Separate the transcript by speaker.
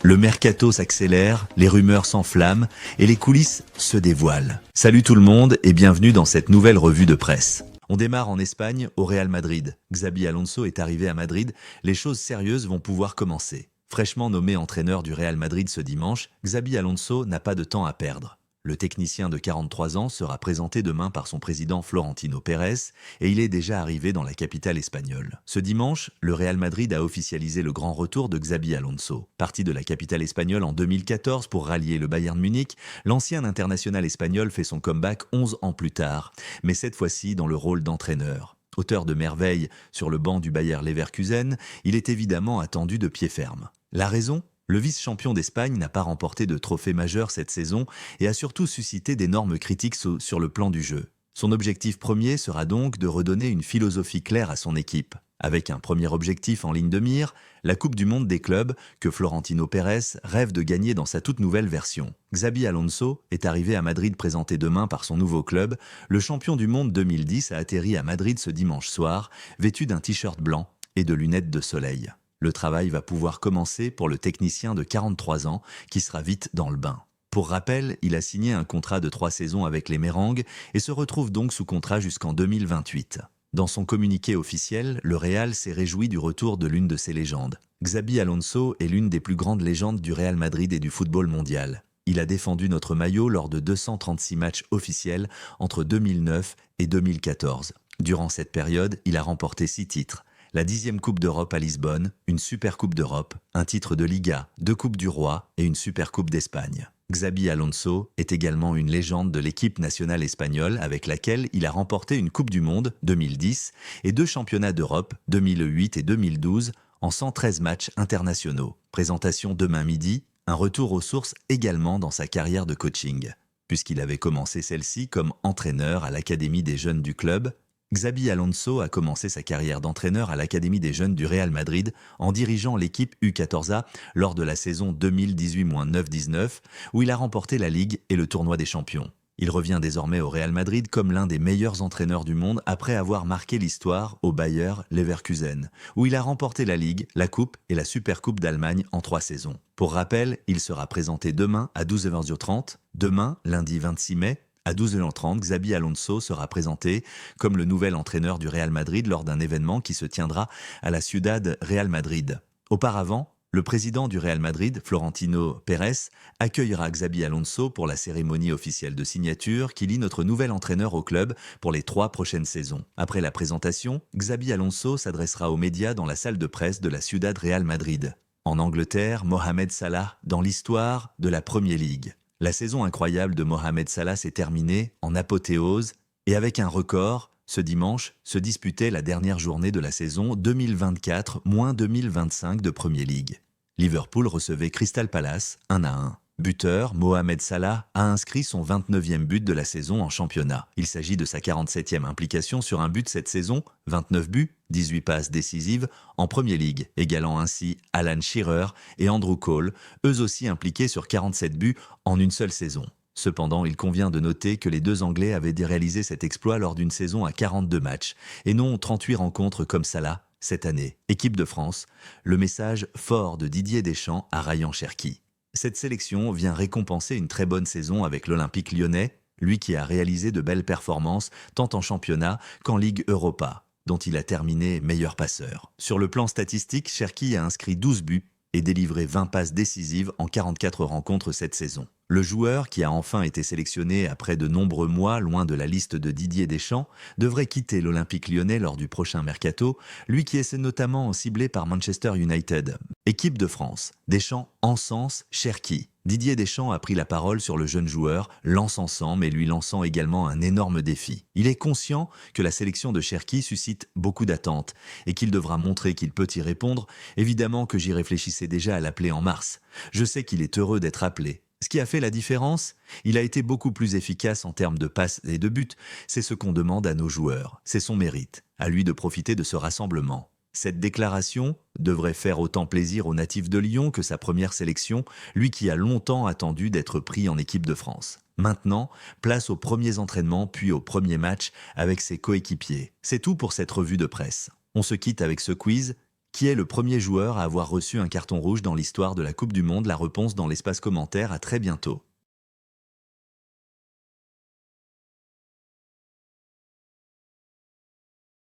Speaker 1: Le mercato s'accélère, les rumeurs s'enflamment et les coulisses se dévoilent. Salut tout le monde et bienvenue dans cette nouvelle revue de presse. On démarre en Espagne au Real Madrid. Xabi Alonso est arrivé à Madrid, les choses sérieuses vont pouvoir commencer. Fraîchement nommé entraîneur du Real Madrid ce dimanche, Xabi Alonso n'a pas de temps à perdre. Le technicien de 43 ans sera présenté demain par son président Florentino Pérez et il est déjà arrivé dans la capitale espagnole. Ce dimanche, le Real Madrid a officialisé le grand retour de Xabi Alonso. Parti de la capitale espagnole en 2014 pour rallier le Bayern Munich, l'ancien international espagnol fait son comeback 11 ans plus tard, mais cette fois-ci dans le rôle d'entraîneur. Auteur de merveilles sur le banc du Bayer Leverkusen, il est évidemment attendu de pied ferme. La raison ? Le vice-champion d'Espagne n'a pas remporté de trophée majeur cette saison et a surtout suscité d'énormes critiques sur le plan du jeu. Son objectif premier sera donc de redonner une philosophie claire à son équipe. Avec un premier objectif en ligne de mire, la Coupe du Monde des clubs que Florentino Pérez rêve de gagner dans sa toute nouvelle version. Xabi Alonso est arrivé à Madrid présenté demain par son nouveau club. Le champion du monde 2010 a atterri à Madrid ce dimanche soir, vêtu d'un t-shirt blanc et de lunettes de soleil. Le travail va pouvoir commencer pour le technicien de 43 ans qui sera vite dans le bain. Pour rappel, il a signé un contrat de 3 saisons avec les Merengues et se retrouve donc sous contrat jusqu'en 2028. Dans son communiqué officiel, le Real s'est réjoui du retour de l'une de ses légendes. Xabi Alonso est l'une des plus grandes légendes du Real Madrid et du football mondial. Il a défendu notre maillot lors de 236 matchs officiels entre 2009 et 2014. Durant cette période, il a remporté 6 titres. La 10e Coupe d'Europe à Lisbonne, une Super Coupe d'Europe, un titre de Liga, 2 Coupes du Roi et une Super Coupe d'Espagne. Xabi Alonso est également une légende de l'équipe nationale espagnole avec laquelle il a remporté une Coupe du Monde 2010 et 2 championnats d'Europe 2008 et 2012 en 113 matchs internationaux. Présentation demain midi, un retour aux sources également dans sa carrière de coaching. Puisqu'il avait commencé celle-ci comme entraîneur à l'Académie des jeunes du club, Xabi Alonso a commencé sa carrière d'entraîneur à l'Académie des jeunes du Real Madrid en dirigeant l'équipe U14A lors de la saison 2018-9-19 où il a remporté la Ligue et le tournoi des champions. Il revient désormais au Real Madrid comme l'un des meilleurs entraîneurs du monde après avoir marqué l'histoire au Bayer Leverkusen, où il a remporté la Ligue, la Coupe et la Supercoupe d'Allemagne en 3 saisons. Pour rappel, il sera présenté demain à 12h30, demain, lundi 26 mai, à 12h30, Xabi Alonso sera présenté comme le nouvel entraîneur du Real Madrid lors d'un événement qui se tiendra à la Ciudad Real Madrid. Auparavant, le président du Real Madrid, Florentino Pérez, accueillera Xabi Alonso pour la cérémonie officielle de signature qui lie notre nouvel entraîneur au club pour les 3 prochaines saisons. Après la présentation, Xabi Alonso s'adressera aux médias dans la salle de presse de la Ciudad Real Madrid. En Angleterre, Mohamed Salah dans l'histoire de la Premier League. La saison incroyable de Mohamed Salah s'est terminée en apothéose et avec un record, ce dimanche se disputait la dernière journée de la saison 2024-2025 de Premier League. Liverpool recevait Crystal Palace 1-1. Buteur, Mohamed Salah a inscrit son 29e but de la saison en championnat. Il s'agit de sa 47e implication sur un but cette saison, 29 buts, 18 passes décisives en Premier League, égalant ainsi Alan Shearer et Andrew Cole, eux aussi impliqués sur 47 buts en une seule saison. Cependant, il convient de noter que les 2 Anglais avaient réalisé cet exploit lors d'une saison à 42 matchs et non 38 rencontres comme Salah cette année. Équipe de France, le message fort de Didier Deschamps à Ryan Cherki. Cette sélection vient récompenser une très bonne saison avec l'Olympique lyonnais, lui qui a réalisé de belles performances tant en championnat qu'en Ligue Europa, dont il a terminé meilleur passeur. Sur le plan statistique, Cherki a inscrit 12 buts et délivré 20 passes décisives en 44 rencontres cette saison. Le joueur, qui a enfin été sélectionné après de nombreux mois loin de la liste de Didier Deschamps, devrait quitter l'Olympique lyonnais lors du prochain mercato, lui qui est notamment ciblé par Manchester United. Équipe de France, Deschamps encense Cherki. Didier Deschamps a pris la parole sur le jeune joueur, l'encensant mais lui lançant également un énorme défi. Il est conscient que la sélection de Cherki suscite beaucoup d'attentes et qu'il devra montrer qu'il peut y répondre. Évidemment que j'y réfléchissais déjà à l'appeler en mars. Je sais qu'il est heureux d'être appelé. Ce qui a fait la différence, il a été beaucoup plus efficace en termes de passes et de buts. C'est ce qu'on demande à nos joueurs. C'est son mérite. À lui de profiter de ce rassemblement. Cette déclaration devrait faire autant plaisir aux natifs de Lyon que sa première sélection, lui qui a longtemps attendu d'être pris en équipe de France. Maintenant, place aux premiers entraînements puis aux premiers matchs avec ses coéquipiers. C'est tout pour cette revue de presse. On se quitte avec ce quiz. Qui est le premier joueur à avoir reçu un carton rouge dans l'histoire de la Coupe du Monde? La réponse dans l'espace commentaire. À très bientôt.